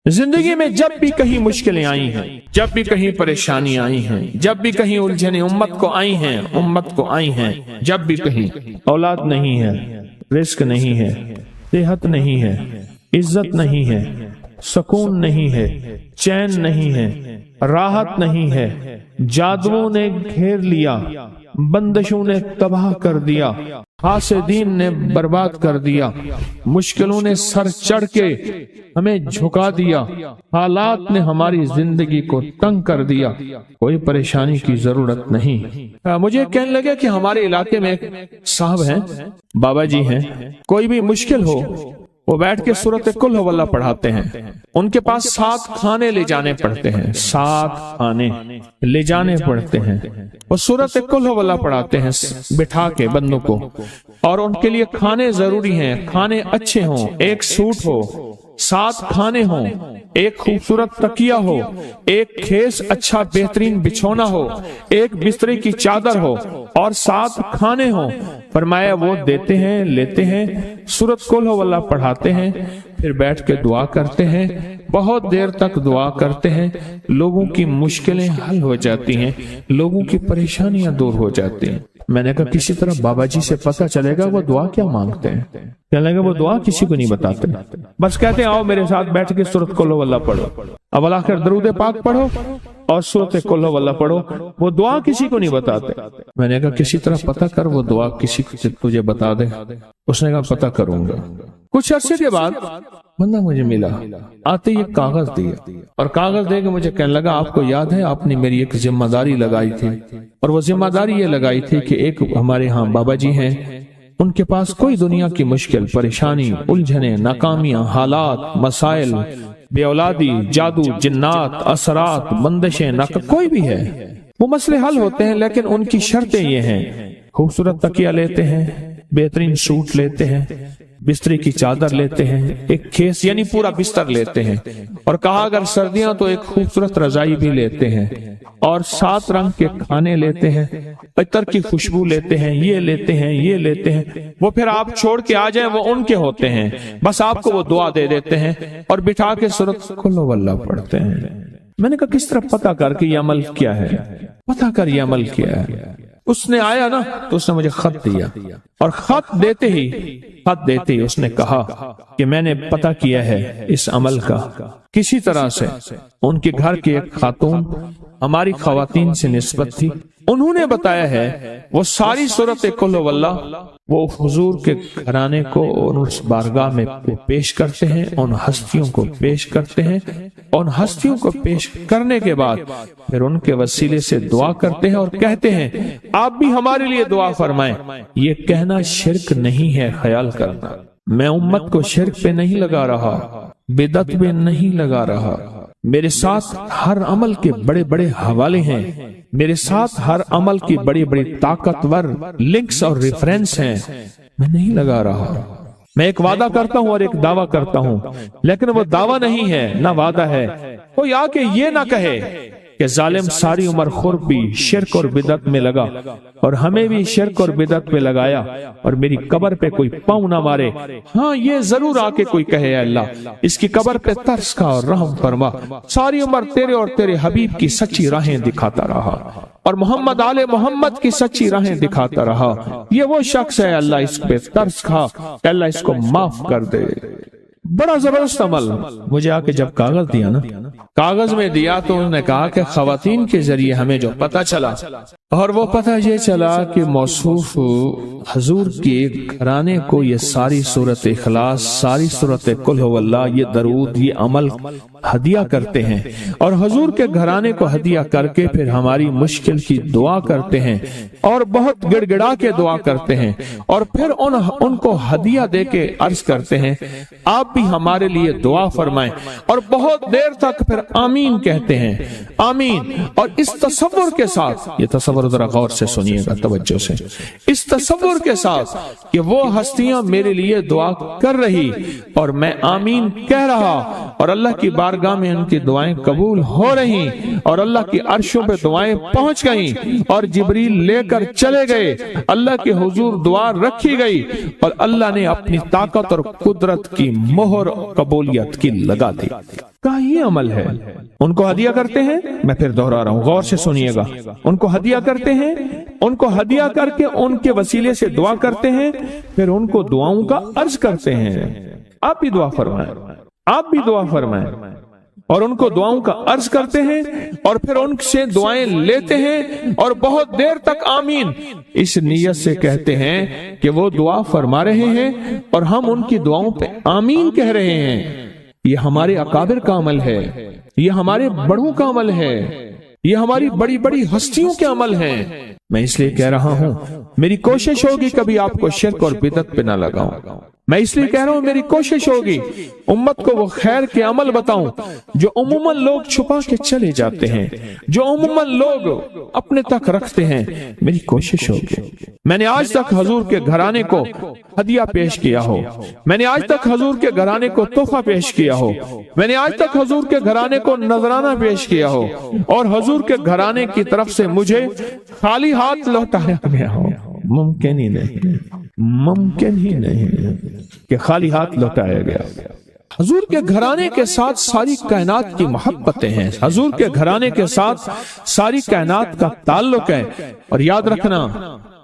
زندگی میں جب بھی کہیں مشکلیں آئی ہیں، جب بھی کہیں پریشانی آئی ہیں، جب بھی کہیں الجھنیں امت کو آئی ہیں، جب بھی کہیں اولاد نہیں ہے، رزق نہیں ہے، صحت نہیں ہے، عزت نہیں ہے، سکون نہیں ہے، چین نہیں ہے، راحت نہیں ہے، جادوؤں نے گھیر لیا، بندشوں نے تباہ کر دیا، حاسدین نے برباد کر دیا، مشکلوں نے سر چڑھ کے ہمیں جھکا دیا، حالات نے ہماری زندگی کو تنگ کر دیا، کوئی پریشانی کی ضرورت نہیں۔ مجھے کہنے لگے کہ ہمارے علاقے میں ایک صاحب ہیں، بابا جی ہیں، کوئی بھی مشکل ہو وہ بیٹھ کے سورۃ قل ہو اللہ پڑھاتے ہیں، ان کے پاس 7 کھانے لے جانے پڑتے ہیں، 7 کھانے لے جانے پڑتے ہیں، وہ سورۃ قل ہو اللہ پڑھاتے ہیں بٹھا کے بندوں کو، اور ان کے لیے کھانے ضروری ہیں، کھانے اچھے ہوں، ایک سوٹ ہو، 7 کھانے ہوں، ایک خوبصورت تکیہ ہو، ایک کھیس اچھا بہترین بچھونا ہو، ایک بسترے کی چادر ہو، اور 7 کھانے ہوں۔ فرمایا وہ دیتے ہیں، لیتے ہیں، سورۃ قل ہو اللہ پڑھاتے ہیں، پھر بیٹھ کے دعا کرتے ہیں، بہت دیر تک دعا کرتے ہیں، لوگوں کی مشکلیں حل ہو جاتی ہیں، لوگوں کی پریشانیاں دور ہو جاتی ہیں۔ میں نے کہا کسی طرح بابا جی سے پتہ چلے گا وہ دعا کیا مانگتے ہیں۔ کہنے لگا وہ دعا کسی کو نہیں بتاتے، بس کہتے ہیں آؤ میرے ساتھ بیٹھ کے سورۃ قل ہو اللہ پڑھو، اول آخر درود پاک پڑھو اور سورۃ قل ہو اللہ پڑھو، وہ دعا کسی کو نہیں بتاتے۔ میں نے کہا کسی طرح پتہ کر وہ دعا کسی کو تجھے بتا دے۔ اس نے کہا پتہ کروں گا۔ کچھ عرصے کے بعد بندہ مجھے ملا، آتے ہی ایک کاغذ دیا، اور کاغذ دے کے مجھے کہنے لگا آپ کو یاد ہے آپ نے میری ایک ذمہ داری لگائی تھی، اور وہ ذمہ داری یہ لگائی تھی کہ ایک ہمارے ہاں بابا جی ہیں، ان کے پاس کوئی دنیا کی مشکل، پریشانی، الجھنیں، ناکامیاں، حالات، مسائل، بے اولادی، جادو، جنات، اثرات، بندشیں، کوئی بھی ہے، وہ مسئلے حل ہوتے ہیں، لیکن ان کی شرطیں یہ ہیں، خوبصورت تکیہ لیتے ہیں، بہترین سوٹ لیتے ہیں، بستری کی چادر لیتے ہیں، ایک کھیس یعنی پورا بستر لیتے ہیں، اور کہا اگر سردیاں تو ایک خوبصورت رضائی بھی لیتے ہیں، اور 7 رنگ کے کھانے لیتے ہیں، عطر کی خوشبو لیتے ہیں، یہ لیتے ہیں، یہ لیتے ہیں، وہ پھر آپ چھوڑ کے آ جائیں وہ ان کے ہوتے ہیں، بس آپ کو وہ دعا دے دیتے ہیں اور بٹھا کے سورۃ قل ہو اللہ پڑھتے ہیں۔ میں نے کہا کس طرح پتہ کر کے یہ عمل کیا ہے، پتہ کر یہ عمل کیا ہے۔ اس نے آیا نا تو اس نے مجھے خط دیا، اور خط دیتے ہی اس نے کہا کہ میں نے پتہ کیا ہے اس عمل کا، کسی طرح سے ان کے گھر کی ایک خاتون ہماری خواتین سے نسبت تھی، انہوں نے بتایا ہے وہ ساری سورۃ قل ہو اللہ وہ حضور کے گھرانے کو اس بارگاہ میں پیش کرتے ہیں، ان ہستیوں کو پیش کرتے ہیں، ان ہستیوں کو پیش کرنے کے بعد پھر ان کے وسیلے سے دعا کرتے ہیں اور کہتے ہیں آپ بھی ہمارے لیے دعا فرمائیں۔ یہ کہنا شرک نہیں ہے، خیال کرنا، میں امت کو شرک پہ نہیں لگا رہا، بدعت پہ نہیں لگا رہا، میرے ساتھ ہر عمل کے بڑے بڑے حوالے ہیں، میرے ساتھ ہر عمل کی بڑی بڑی طاقتور لنکس اور ریفرنس ہیں، میں نہیں لگا رہا، میں ایک وعدہ کرتا ہوں اور ایک دعویٰ کرتا ہوں، لیکن وہ دعویٰ نہیں ہے نہ وعدہ ہے۔ کوئی آ کے یہ نہ کہے کہ ظالم ساری عمر خور بھی شرک اور بدعت میں لگا اور ہمیں بھی شرک اور بدعت میں لگایا اور میری قبر پہ کوئی پاؤں نہ مارے۔ ہاں یہ ضرور آ کے کوئی کہے اے اللہ اس کی قبر پہ ترس کھا اور رحم فرما، ساری عمر تیرے اور تیرے حبیب کی سچی راہیں دکھاتا رہا اور محمد آل محمد کی سچی راہیں دکھاتا رہا، یہ وہ شخص ہے اللہ اس پہ ترس کھا، اللہ اس کو معاف کر دے۔ بڑا زبردست عمل۔ مجھے آ کے جب کاغذ دیا نا، کاغذ میں دیا تو انہوں نے کہا کہ خواتین کے ذریعے ہمیں جو پتہ چلا، اور وہ پتہ یہ چلا کہ موصوف حضور کے گھرانے کو یہ ساری سورۃ اخلاص، ساری سورۃ قل ہو اللہ، یہ درود، یہ عمل ہدیہ کرتے ہیں، اور حضور کے گھرانے کو ہدیہ کر کے پھر ہماری مشکل کی دعا کرتے ہیں اور بہت گڑ گڑا کے دعا کرتے ہیں، اور پھر ان کو ہدیہ دے کے عرض کرتے ہیں آپ بھی ہمارے لیے دعا فرمائیں، اور بہت دیر تک پھر آمین کہتے ہیں، آمین۔ اور اس تصور کے ساتھ، یہ تصور ذرا غور سے سنیے گا توجہ سے، اس تصور کے ساتھ کہ وہ ہستیاں میرے لیے دعا کر رہی اور میں آمین کہہ رہا، اور اللہ کی بارگاہ میں ان کی دعائیں قبول ہو رہی، اور اللہ کی عرشوں پہ دعائیں پہنچ گئیں، اور جبریل لے کر چلے گئے، اللہ کے حضور دعا رکھی گئی، اور اللہ نے اپنی طاقت اور قدرت کی مہر قبولیت کی لگا دی۔ کا یہ عمل ہے۔ ان کو ہدیہ کرتے ہیں، میں پھر دوہرا رہا ہوں، غور سے سنیے گا، ان کو ہدیہ کرتے ہیں، ان کو ہدیہ کر کے ان کے وسیلے سے دعا کرتے ہیں، پھر ان کو دعاؤں کا عرض کرتے ہیں۔ آپ بھی دعا فرمائیں، آپ بھی دعا فرمائیں، اور ان کو دعاؤں کا عرض کرتے ہیں، اور پھر ان سے دعائیں لیتے ہیں، اور بہت دیر تک آمین اس نیت سے کہتے ہیں کہ وہ دعا فرما رہے ہیں اور ہم ان کی دعاؤں پہ آمین کہہ رہے ہیں۔ یہ ہمارے اکابر کا عمل ہے، یہ ہمارے بڑوں کا عمل ہے، یہ ہماری بڑی بڑی ہستیوں کے عمل ہیں۔ میں اس لیے کہہ رہا ہوں، میری کوشش ہوگی کبھی آپ کو شرک اور بدعت پہ نہ لگاؤں۔ میں اس لیے کہہ رہا ہوں، میری کوشش ہوگی امت کو وہ خیر کے عمل بتاؤں جو عموماً لوگ چھپا کے چلے جاتے ہیں، جو عموماً لوگ اپنے تک رکھتے ہیں۔ میری کوشش ہوگی، میں نے آج تک حضور کے گھرانے کو ہدیہ پیش کیا ہو، میں نے آج تک حضور کے گھرانے کو تحفہ پیش کیا ہو، میں نے آج تک حضور کے گھرانے کو نذرانہ پیش کیا ہو، اور حضور کے گھرانے کی طرف سے مجھے خالی ہاتھ لوٹایا گیا ہو۔ ممکن ہی نہیں، ممکن ہی نہیں کہ خالی ہاتھ لوٹایا گیا۔ حضور کے گھرانے کے ساتھ ساری کائنات کی محبتیں ہیں، حضور کے گھرانے کے ساتھ ساری کائنات کا تعلق ہے۔ اور یاد رکھنا،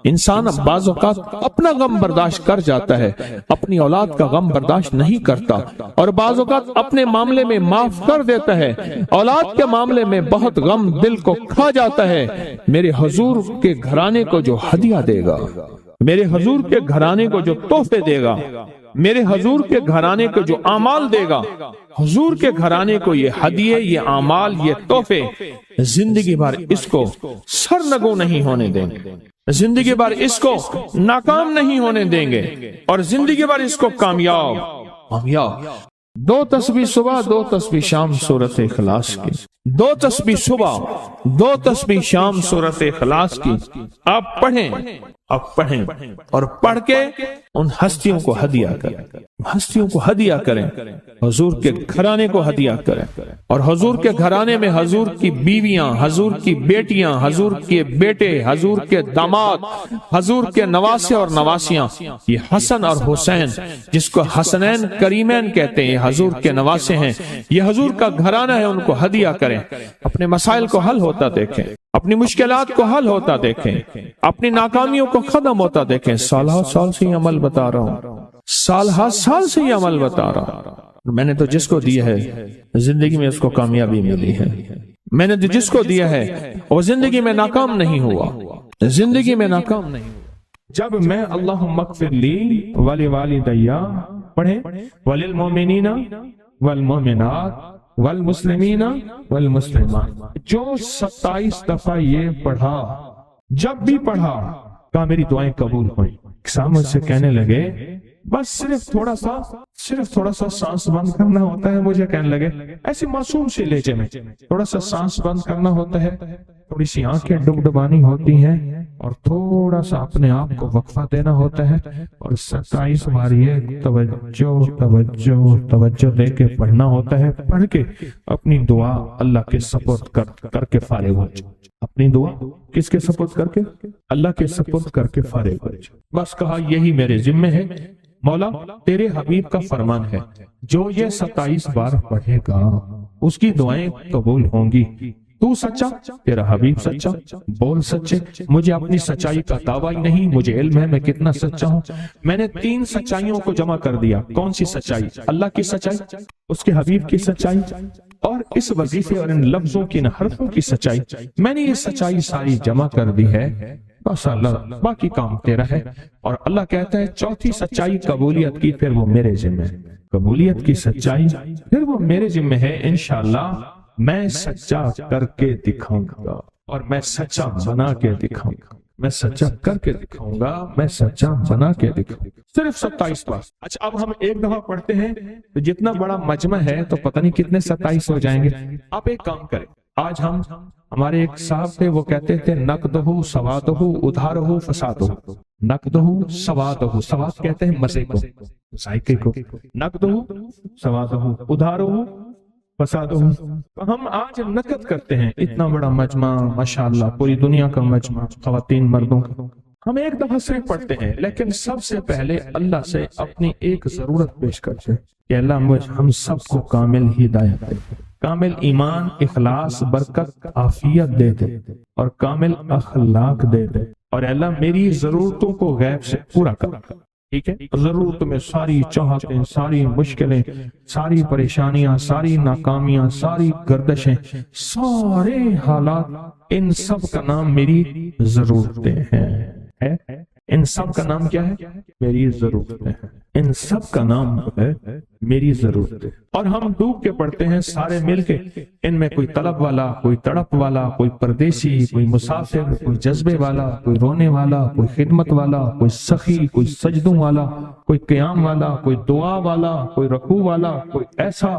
انسان بعض اوقات اپنا غم برداشت کر جاتا ہے، اپنی اولاد کا غم برداشت نہیں کرتا، اور بعض اوقات اپنے معاملے میں معاف کر دیتا ہے، اولاد کے معاملے میں بہت غم دل کو کھا جاتا ہے۔ میرے حضور کے گھرانے کو جو ہدیہ دے گا، میرے حضور کے گھرانے کو جو تحفے دے گا، میرے حضور کے گھرانے کو جو اعمال دے گا، حضور کے گھرانے کو یہ ہدیے، یہ اعمال، یہ تحفے زندگی بھر اس کو سرنگو نہیں ہونے دیں گے، زندگی بھر اس کو ناکام نہیں ہونے دیں گے، اور زندگی بھر اس کو کامیاب۔ دو تسبیح صبح، دو تسبیح شام سورۃ اخلاص کی، دو تسبیح صبح، دو تسبیح شام سورۃ اخلاص کی آپ پڑھیں، آپ پڑھیں، اور پڑھ کے ان ہستیوں کو ہدیہ کریں، ہستیوں کو ہدیہ کریں، حضور کے گھرانے کو ہدیہ کریں، اور حضور کے گھرانے میں حضور کی بیویاں، حضور کی بیٹیاں، حضور کے بیٹے، حضور کے داماد، حضور کے نواسے اور نواسیاں، یہ حسن اور حسین جس کو حسنین کریمین کہتے ہیں، حضور کے نواسے ہیں، یہ حضور کا گھرانہ ہے، ان کو ہدیہ کریں۔ اپنے مسائل کو حل ہوتا دیکھیں، اپنی مشکلات کو حل ہوتا دیکھیں، اپنی ناکامیوں کو ختم ہوتا دیکھیں۔ سالہ سال سے یہ عمل بتا رہا ہوں، سالہ سال سے یہ عمل بتا رہا ہوں۔ میں نے تو جس کو دیا ہے زندگی میں اس کو کامیابی ملی ہے، میں نے جس کو دیا ہے وہ زندگی میں ناکام نہیں ہوا، زندگی میں ناکام نہیں ہوا۔ جب میں اللہم اغفر لی ولوالدی پڑھیں، وللمؤمنین والمؤمنات والمسلمین والمسلمات، جو 27 دفعہ یہ پڑھا، جب بھی پڑھا کہا میری دعائیں قبول ہوئیں۔ سامنے سے کہنے لگے بس صرف تھوڑا سا سانس بند کرنا ہوتا ہے، مجھے کہنے لگے ایسی معصوم سی لہجے میں تھوڑا سا سانس بند کرنا ہوتا ہے، تھوڑی سی آنکھیں ڈبڈبانی ہوتی ہیں، اور تھوڑا سا اپنے آپ کو وقفہ دینا ہوتا ہے، اور 27 بار یہ توجہ دے کے پڑھنا ہوتا ہے۔ پڑھ کے اپنی دعا اللہ کے سپرد کر کے فارغ ہو جائے، اپنی دعا کس کے سپرد کر کے؟ اللہ کے سپرد کر کے فارغ ہو جائے۔ بس کہا یہی میرے ذمہ ہے مولا، تیرے حبیب کا فرمان ہے جو یہ 27 بار پڑھے گا اس کی دعائیں قبول ہوں گی۔ تو سچا، تیرا حبیب سچا، بول سچے، مجھے اپنی سچائی کا دعویٰ نہیں، مجھے علم ہے میں کتنا سچا ہوں۔ میں نے 3 سچائیوں کو جمع کر دیا۔ کون سی سچائی؟ اللہ کی سچائی، اس کے حبیب کی سچائی، اور اس وظیفے اور ان لفظوں کی، ان حرفوں کی سچائی۔ میں نے یہ سچائی ساری جمع کر دی ہے، بس اللہ باقی کام تیرا ہے۔ اور اللہ کہتا ہے چوتھی سچائی قبولیت کی، پھر وہ میرے ذمہ ہے، قبولیت کی سچائی پھر وہ میرے ذمہ ہے۔ انشاءاللہ میں سچا کر کے دکھاؤں گا، اور میں سچا بنا کے دکھاؤں گا، میں سچا کر کے دکھاؤں گا، میں سچا بنا کے دکھاؤں گا۔ صرف 27 بار۔ اچھا اب ہم ایک دفعہ پڑھتے ہیں تو جتنا بڑا مجمع ہے تو پتہ نہیں کتنے 27 ہو جائیں گے۔ آپ ایک کام کریں، آج ہمارے ایک صاحب تھے، وہ کہتے تھے نقدہ سوادہ ادھارہ فسادہ، نقدہ سوادہ، سواد کہتے ہیں مزے کو، ذائقے کو، نقدہ سوادہ ادھارہ فسادہ۔ ہم آج نقد کرتے ہیں اتنا بڑا مجمع، ماشاءاللہ پوری دنیا کا مجمع، خواتین مردوں کا، ہم ایک دفعہ صرف پڑھتے ہیں، لیکن سب سے پہلے اللہ سے اپنی ایک ضرورت پیش کرتے ہیں کہ اللہ ہم سب کو کامل ہدایت دے، کامل ایمان، اخلاص، برکت، عافیت دے دے اور کامل اخلاق دے دے، اور اللہ میری ضرورتوں کو غیب سے پورا کر۔ ٹھیک ہے، ضرورت میں ساری چاہتیں، ساری مشکلیں، ساری پریشانیاں، ساری ناکامیاں، ساری گردشیں، سارے حالات، ان سب کا نام میری ضرورتیں ہیں۔ ان سب کا نام کیا ہے؟ میری ضرورتیں ہیں۔ ان سب کا نام ہے میری ضرورتیں۔ اور ہم ڈوب کے پڑھتے ہیں سارے مل کے، ان میں کوئی طلب والا، کوئی تڑپ والا، کوئی پردیسی، کوئی مسافر، کوئی جذبے والا، کوئی رونے والا، کوئی خدمت والا، کوئی سخی، کوئی سجدوں والا، کوئی قیام والا، کوئی دعا والا، کوئی رکوع والا، کوئی ایسا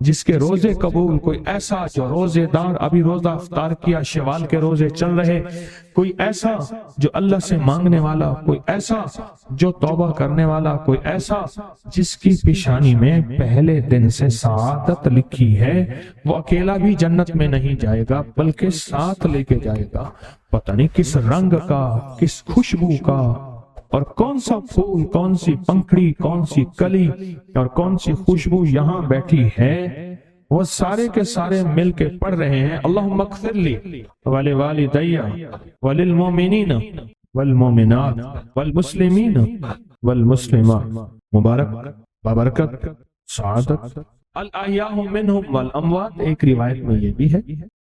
جس کے روزے قبول، کوئی ایسا جو روزے دار ابھی روزہ افطار کیا، شوال کے روزے چل رہے، کوئی ایسا جو اللہ سے مانگنے والا، کوئی ایسا جو توبہ کرنے والا، کوئی ایسا جس کی پیشانی میں پہلے دن سے سعادت لکھی ہے، وہ اکیلا بھی جنت میں نہیں جائے گا بلکہ ساتھ لے کے جائے گا، پتہ نہیں کس رنگ کا، کس خوشبو کا، اور کون سا پھول، کون سی پنکھڑی، کون سی کلی اور کون سی خوشبو یہاں بیٹھی ہے، وہ سارے کے سارے مل کے پڑھ رہے ہیں اللہم اغفر لی ولوالدی وللمؤمنین والمؤمنات والمسلمین والمسلمات، مبارک، بابرکت، سعادت، الاحیاء منہم والاموات، ایک روایت میں یہ بھی ہے۔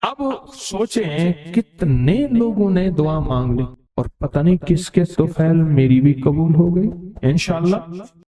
اب سوچیں کتنے لوگوں نے دعا مانگ لی اور پتہ نہیں کس کے طفیل میری بھی قبول ہو گئی انشاءاللہ۔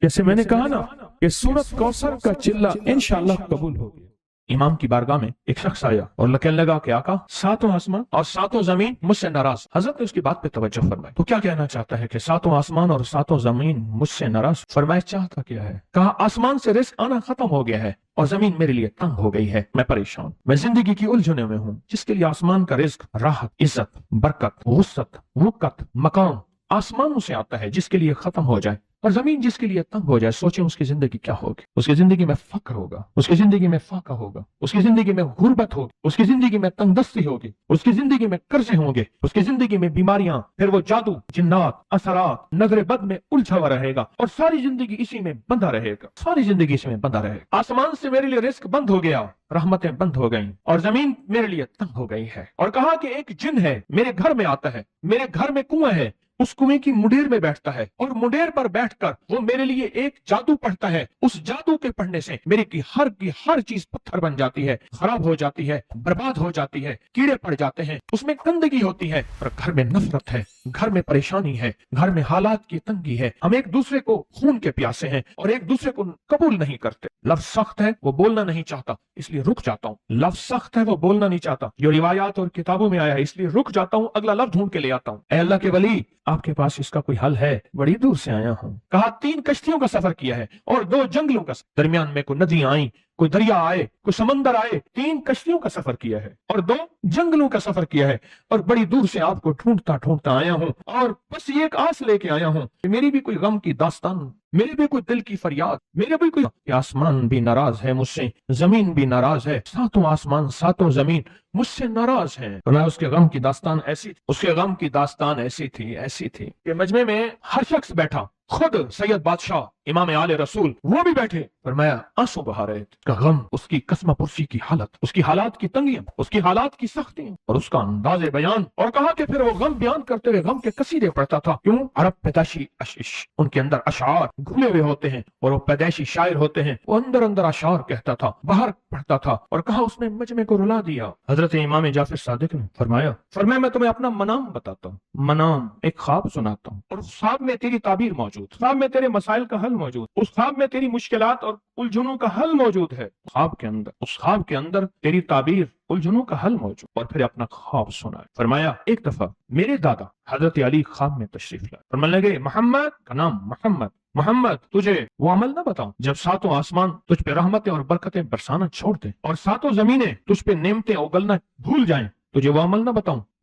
جیسے میں نے کہا نا کہ سورۃ کوثر کا چلہ انشاءاللہ قبول ہو گیا۔ امام کی بارگاہ میں ایک شخص آیا اور کہنے لگا کہ آقا، ساتوں آسمان اور ساتوں زمین مجھ سے ناراض۔ حضرت نے اس کی بات پہ توجہ فرمائی، تو کیا کہنا چاہتا ہے کہ ساتوں آسمان اور ساتوں زمین مجھ سے ناراض؟ فرمایا چاہتا کیا ہے؟ کہا آسمان سے رزق آنا ختم ہو گیا ہے اور زمین میرے لیے تنگ ہو گئی ہے، میں پریشان، میں زندگی کی الجھنوں میں ہوں۔ جس کے لیے آسمان کا رزق، راحت، عزت، برکت، وسعت، وقت، مقام آسمانوں سے آتا ہے، جس کے لیے ختم ہو جائے، اور زمین جس کے لیے تنگ ہو جائے، سوچیں اس کی زندگی کیا ہوگی۔ اس کی زندگی میں فقر ہوگا، اس کی زندگی میں فاقہ ہوگا، اس کی زندگی میں غربت ہوگی، اس کی زندگی میں تنگ دستی ہوگی، اس کی زندگی میں قرضے ہوں گے، اس کی زندگی میں بیماریاں، پھر وہ جادو، جنات، اثرات، نظر بد میں الجھا ہوا رہے گا، اور ساری زندگی اسی میں بندھا رہے گا، ساری زندگی اسی میں بندھا رہے گا۔ آسمان سے میرے لیے رزق بند ہو گیا، رحمتیں بند ہو گئیں، اور زمین میرے لیے تنگ ہو گئی ہے۔ اور کہا کہ ایک جن ہے، میرے گھر میں آتا ہے، میرے گھر میں کنواں ہے، اس کنویں کی منڈیر میں بیٹھتا ہے، اور منڈیر پر بیٹھ کر وہ میرے لیے ایک جادو پڑھتا ہے۔ اس جادو کے پڑھنے سے میری کی ہر چیز پتھر بن جاتی ہے، خراب ہو جاتی ہے، برباد ہو جاتی ہے، کیڑے پڑ جاتے ہیں، اس میں گندگی ہوتی ہے، اور گھر میں نفرت ہے، گھر میں پریشانی ہے، گھر میں حالات کی تنگی ہے، ہم ایک دوسرے کو خون کے پیاسے ہیں اور ایک دوسرے کو قبول نہیں کرتے۔ لفظ سخت ہے، وہ بولنا نہیں چاہتا، اس لیے رک جاتا ہوں۔ لفظ سخت ہے، وہ بولنا نہیں چاہتا، جو روایات اور کتابوں میں آیا ہے، اس لیے رک جاتا ہوں، اگلا لفظ ڈھونڈ کے لے آتا ہوں۔ اے اللہ کے ولی، آپ کے پاس اس کا کوئی حل ہے؟ بڑی دور سے آیا ہوں۔ کہا 3 کشتیوں کا سفر کیا ہے اور 2 جنگلوں کا، درمیان میں کوئی ندیاں آئیں، کوئی دریا آئے، کوئی سمندر آئے، 3 کشتیوں کا سفر کیا ہے اور 2 جنگلوں کا سفر کیا ہے، اور بڑی دور سے آپ کو ڈھونڈتا آیا ہوں، اور بس یہ ایک آس لے کے آیا ہوں کہ میری بھی کوئی غم کی داستان، میرے بھی کوئی دل کی فریاد، میرے بھی کوئی، آسمان بھی ناراض ہے مجھ سے، زمین بھی ناراض ہے، ساتوں آسمان ساتوں زمین مجھ سے ناراض ہیں۔ اور اس کے غم کی داستان ایسی تھی، اس کے غم کی داستان ایسی تھی کہ مجمع میں ہر شخص بیٹھا، خود سید بادشاہ امام آل رسول وہ بھی بیٹھے، فرمایا آنسو بہا رہے تھے کہ غم، اس کی قسمہ پرسی کی حالت، اس کی حالات کی تنگیاں، اس کی حالات کی سختیاں اور اس کا انداز بیان، اور کہا کہ پھر وہ غم بیان کرتے ہوئے غم کے قصیدے پڑھتا تھا۔ کیوں؟ عرب پیدائشی اشعار، ان کے اندر اشعار گھلے ہوئے ہوتے ہیں اور وہ پیدائشی شاعر ہوتے ہیں، وہ اندر اشعار کہتا تھا، باہر پڑھتا تھا، اور کہا اس نے مجمع کو رلا دیا۔ حضرت امام جعفر صادق نے فرمایا میں تمہیں اپنا منام بتاتا ہوں، منام ایک خواب سناتا ہوں، اور اس خواب میں تیری تعبیر موجود، خواب میں تیرے مسائل کا حل موجود، اس خواب میں تیری مشکلات اور الجھنوں کا حل موجود ہے، خواب کے اندر، اس خواب کے اندر تیری تعبیر، الجھنوں کا حل موجود۔ اور پھر اپنا خواب سنا۔ فرمایا ایک دفعہ میرے دادا حضرت علی خواب میں تشریف لائے، فرمانے لگے محمد کا نام محمد تجھے وہ عمل نہ بتاؤں جب ساتوں آسمان تجھ پہ رحمتیں اور برکتیں برسانا چھوڑ دیں اور ساتوں زمینیں تجھ پہ نعمتیں اگلنا بھول جائیں، تجھے وہ عمل نہ بتاؤں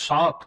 7।